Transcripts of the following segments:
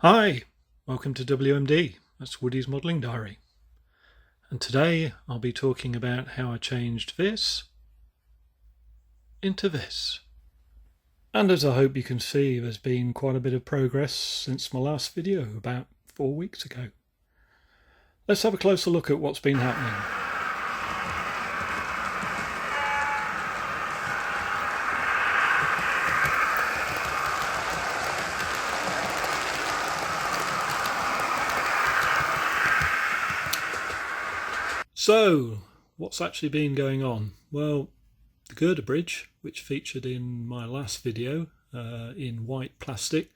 Hi, welcome to WMD, that's Woody's Modelling Diary. And today I'll be talking about how I changed this into this. And as I hope you can see, there's been quite a bit of progress since my last video about 4 weeks ago. Let's have a closer look at what's been happening. So, what's actually been going on? Well, the girder bridge, which featured in my last video in white plastic,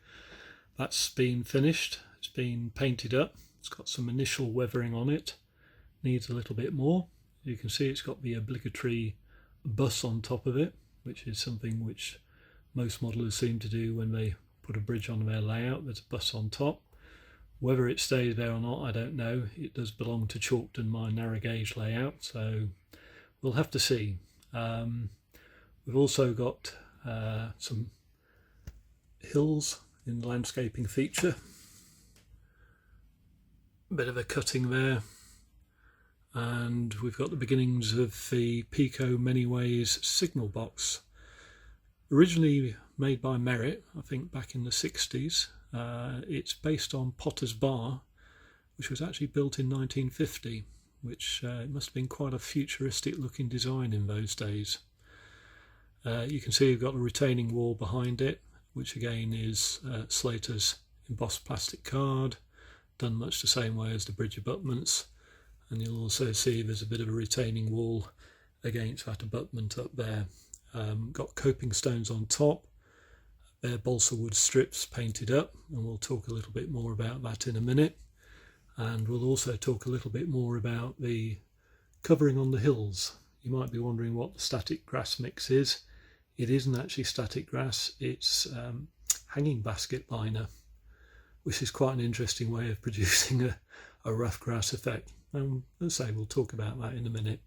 that's been finished. It's been painted up. It's got some initial weathering on it. Needs a little bit more. You can see it's got the obligatory bus on top of it, which is something which most modelers seem to do when they put a bridge on their layout. There's a bus on top. Whether it stays there or not, I don't know. It does belong to Chalkton, my narrow gauge layout, so we'll have to see. We've also got some hills in the landscaping feature. A bit of a cutting there. And we've got the beginnings of the Pico Many Ways signal box. Originally made by Merit, I think back in the 60s. It's based on Potter's Bar, which was actually built in 1950, which it must have been quite a futuristic looking design in those days. You can see you've got a retaining wall behind it, which again is Slater's embossed plastic card, done much the same way as the bridge abutments. And you'll also see there's a bit of a retaining wall against that abutment up there. Got coping stones on top. They're balsa wood strips painted up, and we'll talk a little bit more about that in a minute. And we'll also talk a little bit more about the covering on the hills. You might be wondering what the static grass mix is. It isn't actually static grass, it's hanging basket liner, which is quite an interesting way of producing a rough grass effect. And as I say, we'll talk about that in a minute.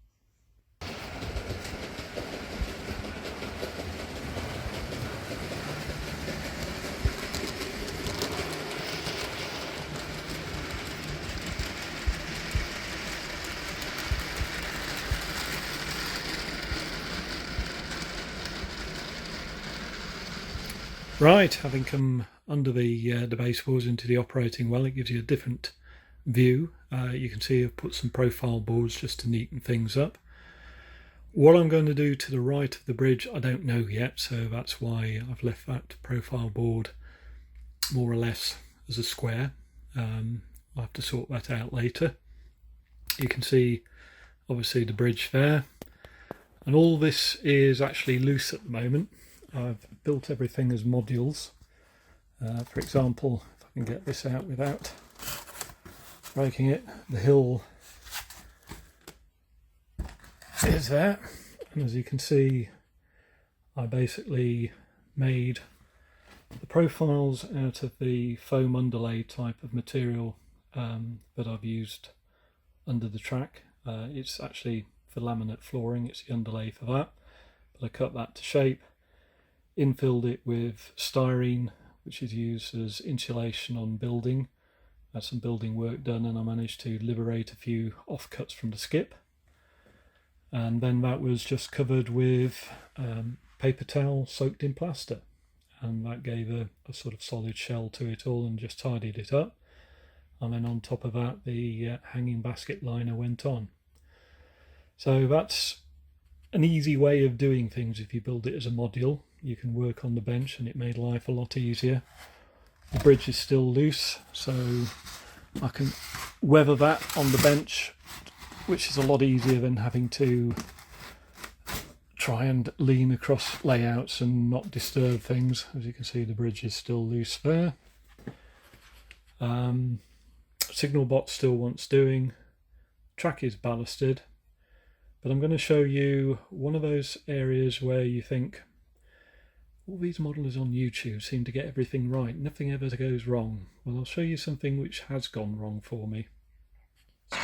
Right, having come under the baseboards into the operating well, it gives you a different view. You can see I've put some profile boards just to neaten things up. What I'm going to do to the right of the bridge, I don't know yet, so that's why I've left that profile board more or less as a square. I'll have to sort that out later. You can see obviously the bridge there, and all this is actually loose at the moment. I've built everything as modules. For example, if I can get this out without breaking it, the hill is there, and as you can see, I basically made the profiles out of the foam underlay type of material that I've used under the track. It's actually for laminate flooring, it's the underlay for that, but I cut that to shape, infilled it with styrene, which is used as insulation on building. Had some building work done, and I managed to liberate a few offcuts from the skip. And then that was just covered with paper towel soaked in plaster, and that gave a sort of solid shell to it all and just tidied it up. And then on top of that, the hanging basket liner went on. So that's an easy way of doing things. If you build it as a module, you can work on the bench, and it made life a lot easier. The bridge is still loose, so I can weather that on the bench, which is a lot easier than having to try and lean across layouts and not disturb things. As you can see, the bridge is still loose there. Signal box still wants doing. Track is ballasted, but I'm going to show you one of those areas where you think, all these modelers on YouTube seem to get everything right, nothing ever goes wrong. Well, I'll show you something which has gone wrong for me. So,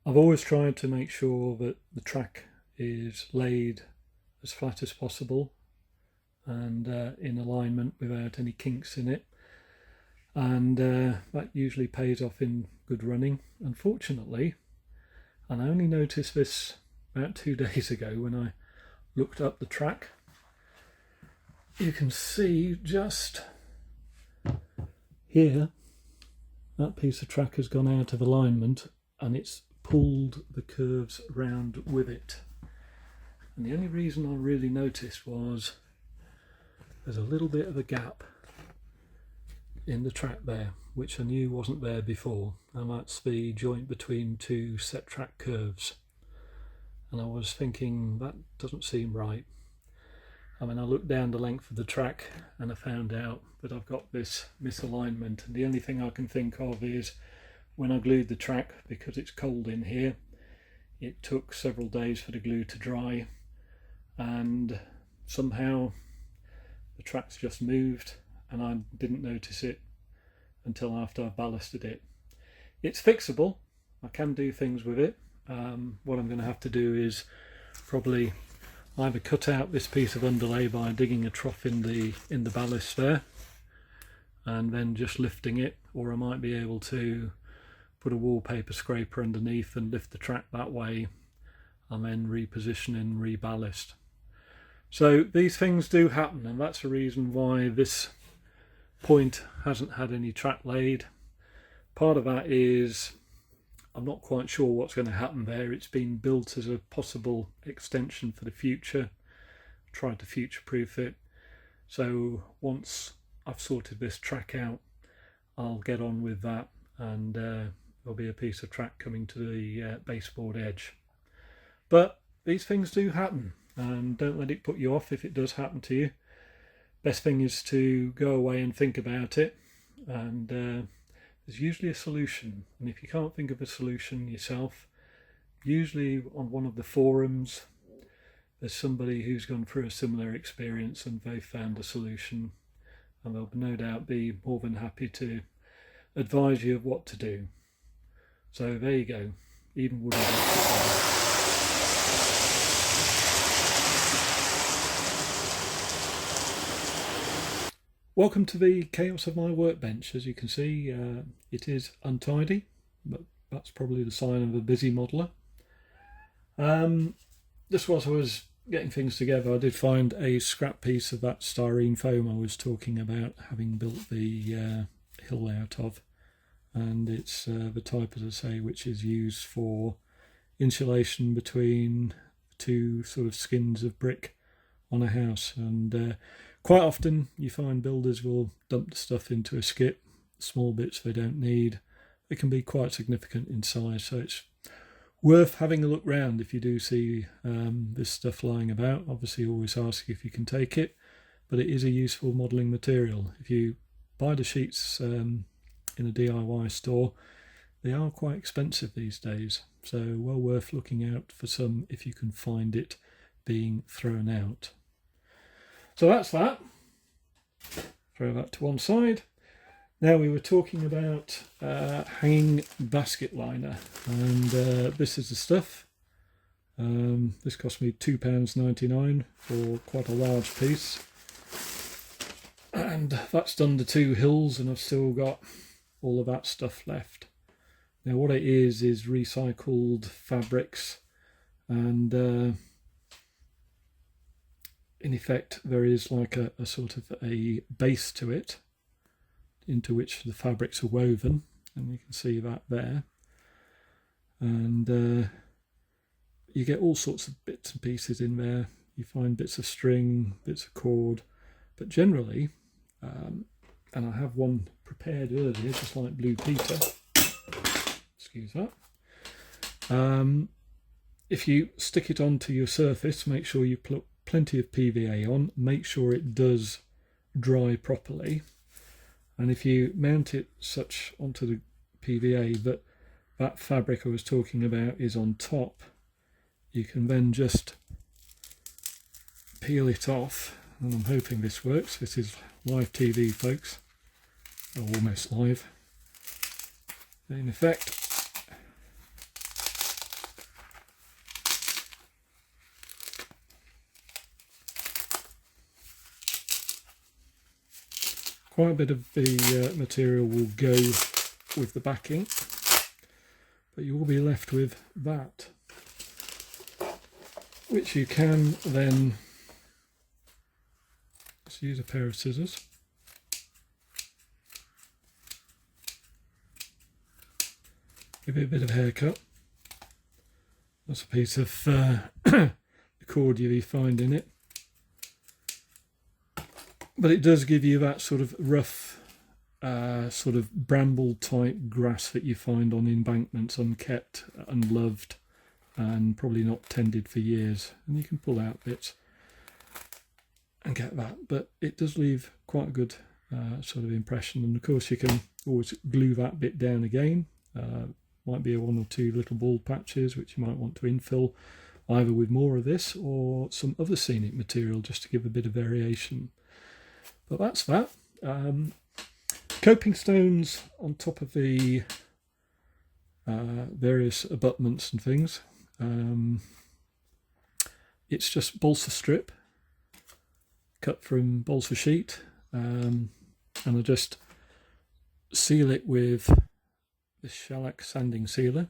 I've always tried to make sure that the track is laid as flat as possible and in alignment without any kinks in it, and that usually pays off in good running. Unfortunately, and I only noticed this about 2 days ago when I looked up the track, you can see just here that piece of track has gone out of alignment and it's pulled the curves round with it. And the only reason I really noticed was there's a little bit of a gap in the track there, which I knew wasn't there before, and that's the joint between two set track curves. And I was thinking, that doesn't seem right. I mean, I looked down the length of the track and I found out that I've got this misalignment, and the only thing I can think of is when I glued the track, because it's cold in here, it took several days for the glue to dry, and somehow the track's just moved and I didn't notice it until after I ballasted it. It's fixable, I can do things with it. What I'm going to have to do is probably either cut out this piece of underlay by digging a trough in the ballast there and then just lifting it, or I might be able to put a wallpaper scraper underneath and lift the track that way and then reposition and reballast. So these things do happen, and that's the reason why this point hasn't had any track laid. Part of that is I'm not quite sure what's going to happen there. It's been built as a possible extension for the future, tried to future-proof it. So once I've sorted this track out, I'll get on with that, and there'll be a piece of track coming to the baseboard edge. But these things do happen, and don't let it put you off if it does happen to you. Best thing is to go away and think about it, and there's usually a solution. And if you can't think of a solution yourself, usually on one of the forums there's somebody who's gone through a similar experience and they've found a solution, and they'll no doubt be more than happy to advise you of what to do. So there you go, even wooden. Welcome to the chaos of my workbench. As you can see, it is untidy, but that's probably the sign of a busy modeller. Just whilst I was getting things together, I did find a scrap piece of that styrene foam I was talking about having built the hill out of, and it's the type, as I say, which is used for insulation between two sort of skins of brick on a house. And quite often you find builders will dump the stuff into a skip, small bits they don't need. They can be quite significant in size, so it's worth having a look round if you do see this stuff lying about. Obviously always ask if you can take it, but it is a useful modelling material. If you buy the sheets in a DIY store, they are quite expensive these days, so well worth looking out for some if you can find it being thrown out. So that's that. Throw that to one side. Now we were talking about hanging basket liner, and this is the stuff. This cost me £2.99 for quite a large piece, and that's done the two hills, and I've still got all of that stuff left. Now what it is recycled fabrics, and in effect there is like a sort of a base to it into which the fabrics are woven, and you can see that there, and you get all sorts of bits and pieces in there. You find bits of string, bits of cord, but generally, and I have one prepared earlier just like Blue Peter, excuse that, if you stick it onto your surface, make sure you put plenty of PVA on, make sure it does dry properly. And if you mount it such onto the PVA that that fabric I was talking about is on top, you can then just peel it off, and I'm hoping this works. This is live TV, folks, or almost live. In effect, quite a bit of the material will go with the backing, but you will be left with that, which you can then just use a pair of scissors. Give it a bit of haircut. That's a piece of the cordial you find in it. But it does give you that sort of rough, sort of bramble type grass that you find on embankments, unkept, unloved, and probably not tended for years. And you can pull out bits and get that. But it does leave quite a good sort of impression. And of course you can always glue that bit down again. Might be one or two little bald patches which you might want to infill either with more of this or some other scenic material just to give a bit of variation. But that's that. Coping stones on top of the various abutments and things. It's just balsa strip cut from balsa sheet, and I just seal it with the shellac sanding sealer,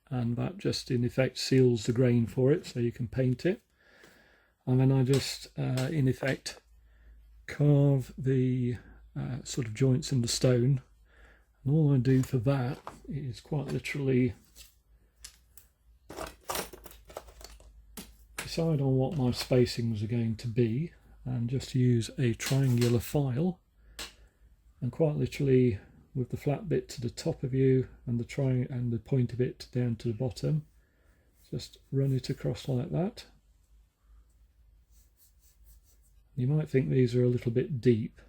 and that just in effect seals the grain for it so you can paint it. And then I just in effect carve the sort of joints in the stone, and all I do for that is quite literally decide on what my spacings are going to be and just use a triangular file and quite literally with the flat bit to the top of you and the point of it down to the bottom, just run it across like that. You might think these are a little bit deep,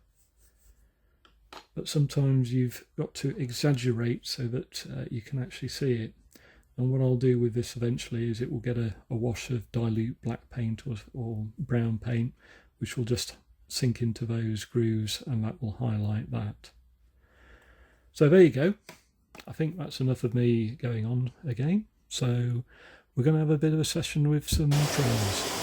but sometimes you've got to exaggerate so that you can actually see it. And what I'll do with this eventually is it will get a wash of dilute black paint or brown paint, which will just sink into those grooves and that will highlight that. So there you go. I think that's enough of me going on again. So we're going to have a bit of a session with some trials.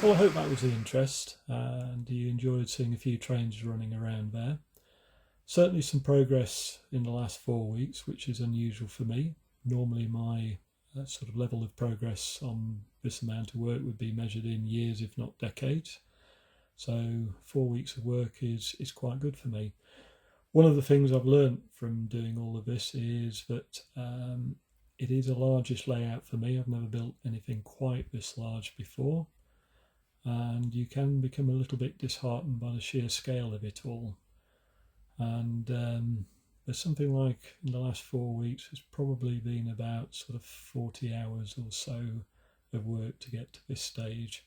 Well, I hope that was of interest and you enjoyed seeing a few trains running around there. Certainly some progress in the last 4 weeks, which is unusual for me. Normally my sort of level of progress on this amount of work would be measured in years, if not decades. So 4 weeks of work is quite good for me. One of the things I've learned from doing all of this is that it is a largish layout for me. I've never built anything quite this large before, and you can become a little bit disheartened by the sheer scale of it all. And there's something like, in the last 4 weeks, it's probably been about sort of 40 hours or so of work to get to this stage.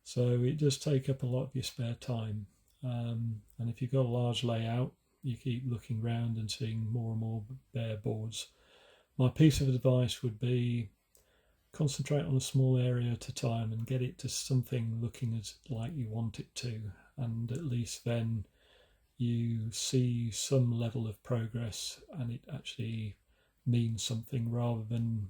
So it does take up a lot of your spare time. And if you've got a large layout, you keep looking around and seeing more and more bare boards. My piece of advice would be concentrate on a small area at a time and get it to something looking as like you want it to, and at least then you see some level of progress and it actually means something, rather than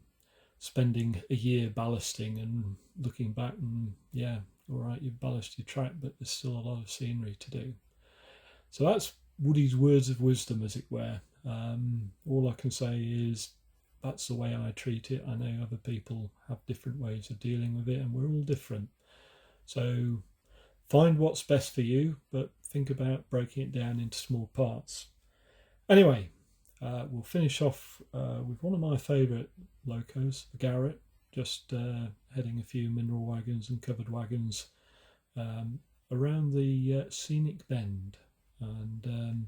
spending a year ballasting and looking back and yeah, all right, you've ballasted your track, but there's still a lot of scenery to do. So that's Woody's words of wisdom, as it were. All I can say is that's the way I treat it. I know other people have different ways of dealing with it, and we're all different. So find what's best for you, but think about breaking it down into small parts. Anyway, we'll finish off with one of my favourite locos, the Garrett, just heading a few mineral wagons and covered wagons around the scenic bend. And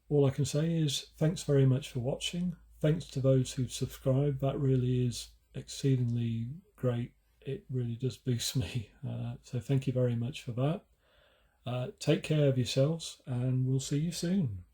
all I can say is thanks very much for watching. Thanks to those who've subscribed. That really is exceedingly great. It really does boost me. So thank you very much for that. Take care of yourselves, and we'll see you soon.